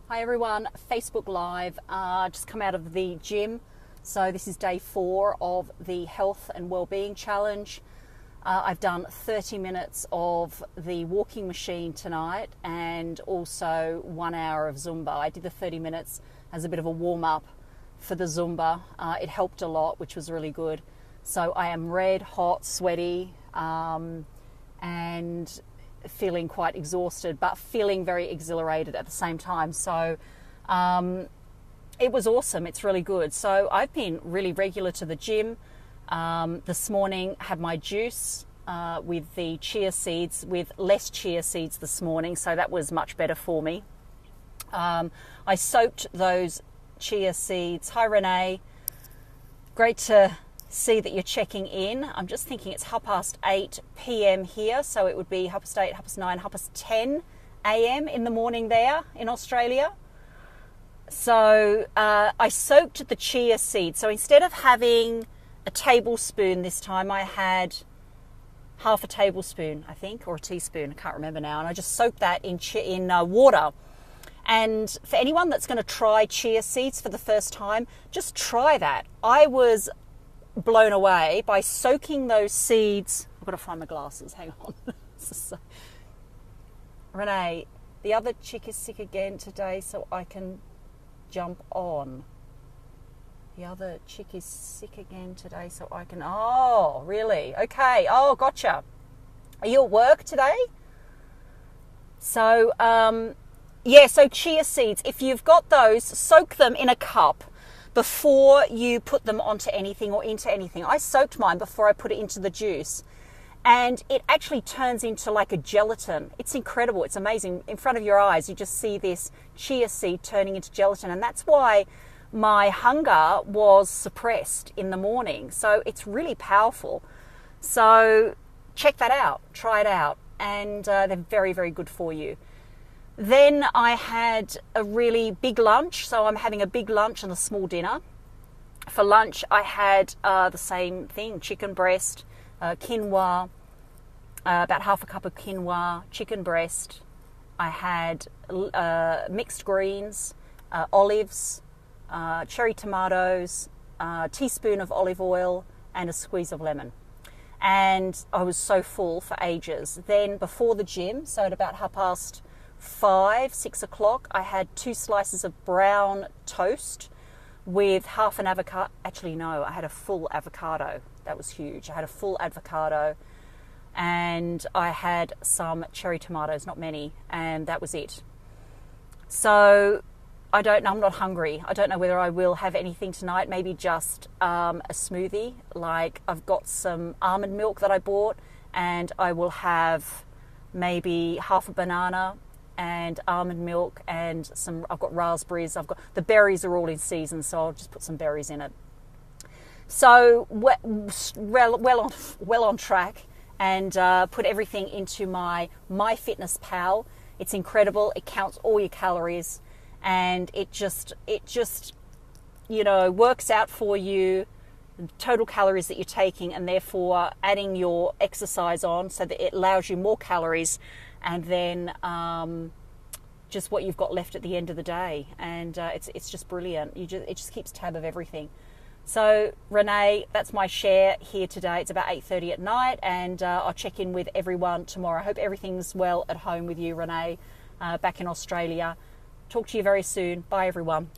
Hi everyone, Facebook Live. Just come out of the gym. So this is day 4 of the Health and Wellbeing Challenge. I've done 30 minutes of the walking machine tonight and also 1 hour of Zumba. I did the 30 minutes as a bit of a warm-up for the Zumba. It helped a lot, which was really good. So I am red, hot, sweaty, and feeling quite exhausted, but feeling very exhilarated at the same time. So it was awesome. It's really good. So I've been really regular to the gym. This morning had my juice with the chia seeds, with less chia seeds this morning, so that was much better for me. I soaked those chia seeds. Hi Renee, great to see that you're checking in. I'm just thinking it's 8:30 p.m. here, so it would be 8:30, 9:30, 10 a.m. in the morning there in Australia. So I soaked the chia seeds. So instead of having a tablespoon this time, I had half a tablespoon, I think, or a teaspoon. I can't remember now. And I just soaked that in water. And for anyone that's going to try chia seeds for the first time, just try that. I was blown away by soaking those seeds. I've got to find my glasses, hang on. Renee, the other chick is sick again today, so I can jump on. The other chick is sick again today, so I can... Oh, really? Okay. Oh, gotcha. Are you at work today? So, so chia seeds, if you've got those, soak them in a cup before you put them onto anything or into anything. I soaked mine before I put it into the juice, and it actually turns into like a gelatin. It's incredible. It's amazing. In front of your eyes, you just see this chia seed turning into gelatin, and that's why my hunger was suppressed in the morning. So it's really powerful. So check that out. Try it out. And they're very, very good for you. Then I had a really big lunch. So I'm having a big lunch and a small dinner. For lunch, I had the same thing, chicken breast, quinoa, about half a cup of quinoa, chicken breast. I had mixed greens, olives, cherry tomatoes, a teaspoon of olive oil, and a squeeze of lemon. And I was so full for ages. Then before the gym, so at about 5:30, 6 o'clock, I had 2 slices of brown toast with half an avocado. Actually, no, I had a full avocado. That was huge. I had a full avocado, and I had some cherry tomatoes, not many, and that was it. So I don't know, I'm not hungry. I don't know whether I will have anything tonight, maybe just a smoothie. Like I've got some almond milk that I bought, and I will have maybe half a banana and almond milk and I've got raspberries. The berries are all in season, so I'll just put some berries in it. So well on track, and put everything into my MyFitnessPal. It's incredible. It counts all your calories, and it just works out for you the total calories that you're taking, and therefore adding your exercise on so that it allows you more calories, and then just what you've got left at the end of the day. And it's just brilliant. It just keeps tab of everything. So Renee, that's my share here today. It's about 8:30 at night, and I'll check in with everyone tomorrow. I hope everything's well at home with you, Renee, back in Australia. Talk to you very soon. Bye, everyone.